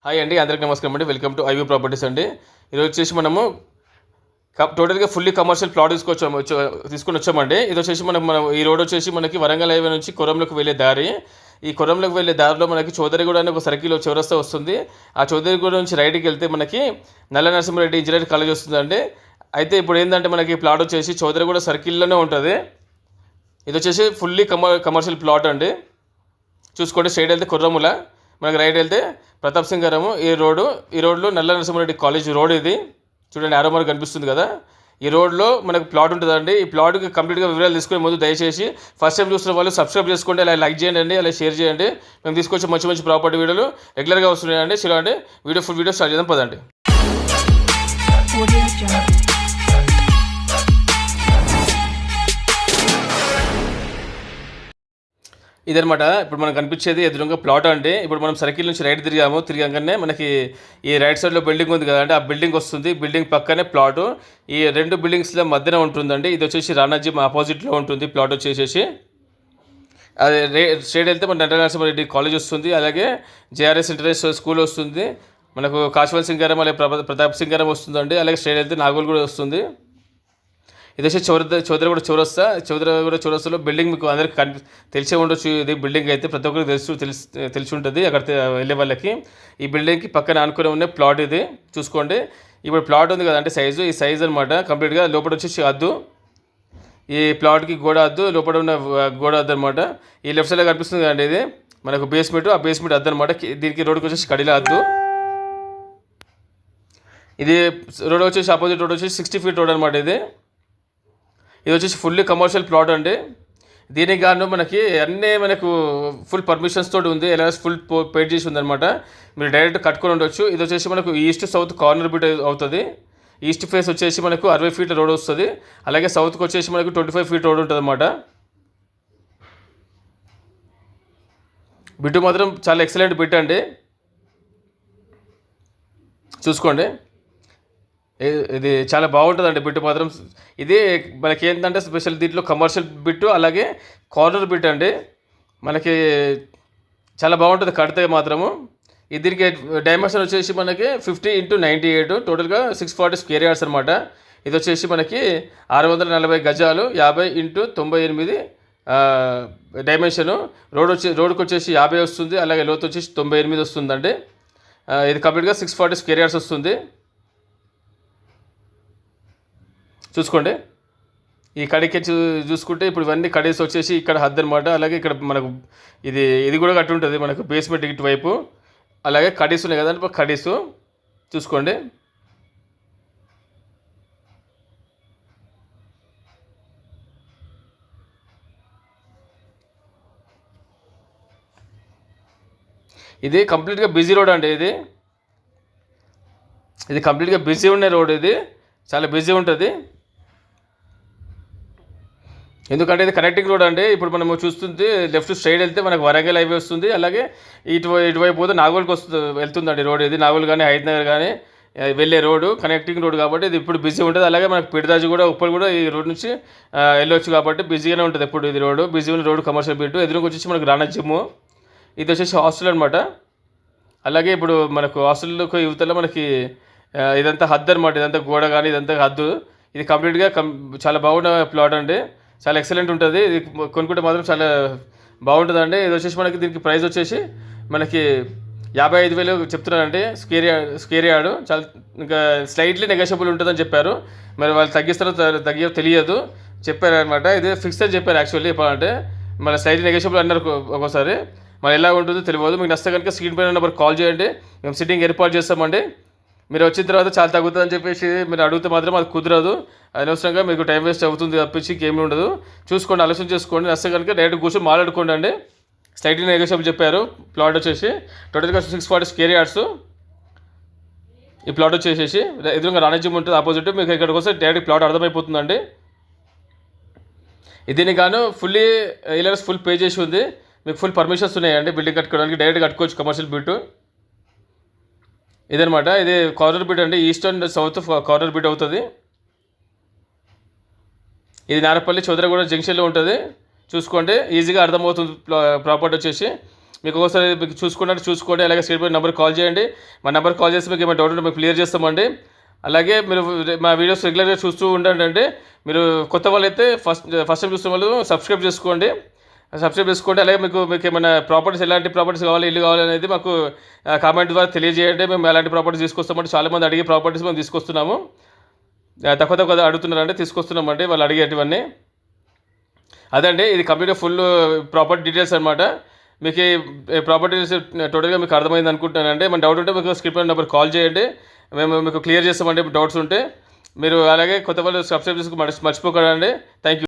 Hi అండి, అందరికీ నమస్కారం అండి. వెల్కమ్ టు ఐవీ ప్రాపర్టీస్ అండి. ఈరోజు వచ్చేసి మనము టోటల్గా ఫుల్లీ కమర్షియల్ ప్లాట్ తీసుకొని వచ్చామండి. ఇది వచ్చేసి మనం ఈ రోడ్ వచ్చేసి మనకి వరంగల్ హైవే నుంచి కొరంలోకి వెళ్ళే దారి. ఈ కొరంలోకి వెళ్ళే దారిలో మనకి చౌదరిగూడ అనే ఒక సర్కిల్ చౌరస్తా వస్తుంది. ఆ చౌదరిగూడ నుంచి రైట్కి వెళ్తే మనకి నల్ల నరసింహారెడ్డి ఇంజనీరింగ్ కాలేజ్ వస్తుందండి. అయితే ఇప్పుడు ఏంటంటే మనకి ప్లాట్ వచ్చేసి చౌదరిగూడ సర్కిల్లోనే ఉంటుంది. ఇది వచ్చేసి ఫుల్లీ కమర్షియల్ ప్లాట్ అండి. చూసుకోండి, స్ట్రైట్ వెళ్తే కుర్రముల, మనకి రైట్ వెళ్తే ప్రతాప్ సింగారము. ఈ రోడ్లో నల్ల నరసింహారెడ్డి కాలేజ్ రోడ్ ఇది. చూడండి, ఆరో మార్క్ కనిపిస్తుంది కదా. ఈ రోడ్లో మనకు ప్లాట్ ఉంటుందండి. ఈ ప్లాట్కి కంప్లీట్గా వివరాలు తీసుకునే ముందు దయచేసి ఫస్ట్ టైం చూస్తున్న వాళ్ళు సబ్స్క్రైబ్ చేసుకోండి, అలా లైక్ చేయండి, అలా షేర్ చేయండి. మేము తీసుకొచ్చే మంచి మంచి ప్రాపర్టీ వీడియోలు రెగ్యులర్గా వస్తున్నాయండి. చలో అండి, ఫుల్ వీడియో స్టార్ట్ చేద్దాం పదండి. ఇదనమాట ఇప్పుడు మనకు కనిపించేది ఎదురుగా ప్లాట్ అండి. ఇప్పుడు మనం సర్కిల్ నుంచి రైట్ తిరిగానే మనకి ఈ రైట్ సైడ్లో బిల్డింగ్ ఉంది కదండి, ఆ బిల్డింగ్ వస్తుంది. బిల్డింగ్ పక్కనే ప్లాట్. ఈ రెండు బిల్డింగ్స్లో మధ్యన ఉంటుందండి. ఇది వచ్చేసి రాణాజీ ఆపోజిట్లో ఉంటుంది ప్లాట్ వచ్చేసి. అది స్ట్రైట్ వెళ్తే మన నల్ల నరసింహారెడ్డి కాలేజ్ వస్తుంది, అలాగే జేఆర్ఎస్ ఇంటర్నేషనల్ స్కూల్ వస్తుంది. మనకు కాశీవల్ సింగారం అలాగే ప్రతాప్ సింగారం వస్తుందండి. అలాగే స్ట్రైట్ వెళ్తే నాగోల్ కూడా వస్తుంది. ఇది వచ్చి చౌదరిగూడ చౌరస్తాలో బిల్డింగ్ మీకు అందరికి తెలిసే ఉండొచ్చు. ఇది బిల్డింగ్ అయితే ప్రతి ఒక్కరికి తెలిసి ఉంటుంది అక్కడ వెళ్ళే వాళ్ళకి. ఈ బిల్డింగ్కి పక్కన ఆనుకునే ఉన్న ప్లాట్ ఇది. చూసుకోండి, ఇప్పుడు ప్లాట్ ఉంది కదంటే ఈ సైజు అనమాట. కంప్లీట్గా లోపల వచ్చేసి అద్దు, ఈ ప్లాట్కి గోడ అద్దు, లోపల ఉన్న గోడ అద్దు అనమాట. ఈ లెఫ్ట్ సైడ్లో కనిపిస్తుంది కదండి, ఇది మనకు బేస్మెంట్. ఆ బేస్మెంట్ అద్దు అనమాట. దీనికి రోడ్కి వచ్చేసి కడిలా అద్దు. ఇది రోడ్ వచ్చేసి ఆపోజిట్ రోడ్ వచ్చేసి 60 feet రోడ్ అనమాట. ఇది వచ్చేసి ఫుల్లీ కమర్షియల్ ప్లాట్ అండి. దీనికి గాను మనకు ఫుల్ పర్మిషన్స్ తోటి ఉంది, ఎల్ఆర్ఎస్ ఫుల్ పెయిడ్ చేసి ఉందన్నమాట. మీరు డైరెక్ట్ కట్టుకొని ఉండొచ్చు. ఇది వచ్చేసి మనకు ఈస్ట్ సౌత్ కార్నర్ బిట్ అవుతుంది. ఈస్ట్ ఫేస్ వచ్చేసి మనకు 60 feet రోడ్ వస్తుంది. అలాగే సౌత్కి వచ్చేసి మనకు 25 feet రోడ్ ఉంటుంది అన్నమాట. బిట్టు మాత్రం చాలా ఎక్సలెంట్ బిట్ అండి, చూసుకోండి. ఇది చాలా బాగుంటుందండి బిట్టు మాత్రం. ఇది మనకి ఏంటంటే స్పెషల్ దీంట్లో కమర్షియల్ బిట్టు అలాగే కార్నర్ బిట్ అండి. మనకి చాలా బాగుంటుంది కడితే మాత్రము. దీనికి డైమెన్షన్ వచ్చేసి మనకి 50 x 98, టోటల్గా 640 square yards అనమాట. ఇది వచ్చేసి మనకి 640 గజాలు, 50 x 98 డైమెన్షను. రోడ్కి వచ్చేసి 50 వస్తుంది, అలాగే లోతు వచ్చేసి 98 వస్తుందండి. ఇది కంప్లీట్గా 640 square yards వస్తుంది. చూసుకోండి, ఈ కడికి చూసుకుంటే ఇప్పుడు ఇవన్నీ కడేసి వచ్చేసి ఇక్కడ హద్దు అనమాట. అలాగే ఇక్కడ మనకు ఇది కూడా కట్టి ఉంటుంది మనకు బేస్మెంట్ ఇటువైపు. అలాగే కడీస్ ఉన్నాయి కదండి, కడీసు చూసుకోండి. ఇది కంప్లీట్గా బిజీ రోడ్ అండి. ఇది కంప్లీట్గా బిజీ ఉన్న రోడ్. ఇది చాలా బిజీ ఉంటుంది, ఎందుకంటే ఇది కనెక్టింగ్ రోడ్ అండి. ఇప్పుడు మనము చూస్తుంది లెఫ్ట్ స్ట్రైట్ వెళ్తే మనకు వరంగల్ హైవే వస్తుంది, అలాగే ఇటువైపు పోతే నాగోల్కి వెళ్తుందండి రోడ్. ఇది నాగోల్ కానీ హైదనగర్ కానీ వెళ్ళే రోడ్డు, కనెక్టింగ్ రోడ్ కాబట్టి ఇది ఇప్పుడు బిజీ ఉంటుంది. అలాగే మనకు పిడిదాజు కూడా ఉప్పల్ కూడా ఈ రోడ్ నుంచి వెళ్ళొచ్చు కాబట్టి బిజీగానే ఉంటుంది ఎప్పుడు ఇది రోడ్డు. బిజీ ఉన్న రోడ్డు కమర్షియల్ బిట్టు. ఎదురుగా వచ్చేసి మనకు రానా జిమ్. ఇది వచ్చేసి హాస్టల్ అనమాట. అలాగే ఇప్పుడు మనకు హాస్టల్కి యువతలో మనకి ఇదంతా హద్దు అనమాట. ఇదంతా గోడ కానీ ఇదంతా హద్దు. ఇది కంప్లీట్గా చాలా బాగున్న ప్లాట్ అండి, చాలా ఎక్సలెంట్ ఉంటుంది. ఇది కొనుక్కుంటే మాత్రం చాలా బాగుంటుందండి. ఇది వచ్చేసి మనకి దీనికి ప్రైస్ వచ్చేసి మనకి 55,000 చెప్తున్నారండి స్క్వేర్ యార్డు. చాలా ఇంకా స్లైట్లీ నెగోషియబుల్ ఉంటుందని చెప్పారు. మరి వాళ్ళు తగ్గిస్తారో తెలియదు, చెప్పారనమాట. ఇది ఫిక్స్ అని చెప్పారు యాక్చువల్లీ చెప్పాలంటే. మళ్ళీ స్లైట్లీ నెగోషియబుల్ అన్నారు ఒక్కోసారి, మరి ఎలా ఉంటుందో తెలియదు. మీకు నచ్చితే కనుక స్క్రీన్ పైన నెంబర్ కాల్ చేయండి, మేము సిట్టింగ్ ఏర్పాటు చేస్తామండి. మీరు వచ్చిన తర్వాత చాలా తగ్గుతుందని చెప్పేసి మీరు అడిగితే మాత్రం అది కుదరదు. అనవసరంగా మీకు టైం వేస్ట్ అవుతుంది తప్పించి ఇంకేమీ ఉండదు. చూసుకోండి, ఆలోచన చేసుకోండి. నచ్చితే కనుక డైరెక్ట్ కూర్చొని మాట్లాడుకోండి అండి. స్లైట్లీ నెగోషియబుల్ చెప్పారు. ప్లాట్ వచ్చేసి టోటల్గా 640 square yards. ఈ ప్లాట్ వచ్చేసి ఎదురుగా రాణిజ్యం ఉంటుంది ఆపోజిట్. మీకు ఇక్కడికి వస్తే డైరెక్ట్ ప్లాట్ అర్థమైపోతుందండి. దీనికి గాను ఫుల్లీ ఎల్ఆర్ఎస్ ఫుల్ పే చేసి ఉంది. మీకు ఫుల్ పర్మిషన్స్ ఉన్నాయండి బిల్డింగ్ కట్టుకోవడానికి. డైరెక్ట్ కట్టుకోవచ్చు కమర్షియల్ బిట్టు. ఇదనమాట. ఇది కార్నర్ బిట్ అండి, east and south corner bit అవుతుంది. ఇది నారపల్లి చౌదరిగూడ జంక్షన్లో ఉంటుంది. చూసుకోండి, ఈజీగా అర్థమవుతుంది ప్రాపర్టీ వచ్చేసి. మీకు ఒకసారి మీకు చూసుకోండి. అలాగే స్క్రీన్ పై నెంబర్ కాల్ చేయండి. మా నెంబర్ కాల్ చేసి మీకు ఏమైనా డౌట్ ఉంటే మేము క్లియర్ చేస్తామండి. అలాగే మీరు మా వీడియోస్ రెగ్యులర్గా చూస్తూ ఉండండి. మీరు కొత్త వాళ్ళైతే ఫస్ట్ టైం చూస్తున్న వాళ్ళు సబ్స్క్రైబ్ చేసుకోండి. అలాగే మీకు ఏమైనా ప్రాపర్టీస్, ఎలాంటి ప్రాపర్టీస్ కావాలి, ఇల్లు కావాలనేది మాకు కామెంట్ ద్వారా తెలియజేయండి. మేము ఎలాంటి ప్రాపర్టీస్ తీసుకొస్తామంటే చాలామంది అడిగే ప్రాపర్టీస్ మేము తీసుకొస్తున్నాము. తక్కువ అడుగుతున్నారంటే తీసుకొస్తున్నామండి వాళ్ళు అడిగేటివన్నీ. అదండి, ఇది కంప్లీట్గా ఫుల్ ప్రాపర్టీ డీటెయిల్స్ అనమాట. మీకు ఈ ప్రాపర్టీస్ టోటల్గా మీకు అర్థమైంది అనుకుంటున్నానండి. మన డౌట్ ఉంటే మీకు స్క్రీన్ పై నెంబర్ కాల్ చేయండి. మేము మీకు క్లియర్ చేస్తామండి డౌట్స్ ఉంటే. మీరు అలాగే కొత్త వాళ్ళు సబ్స్క్రైబ్ చేసుకుని మర్చిపోకండి. Thank you.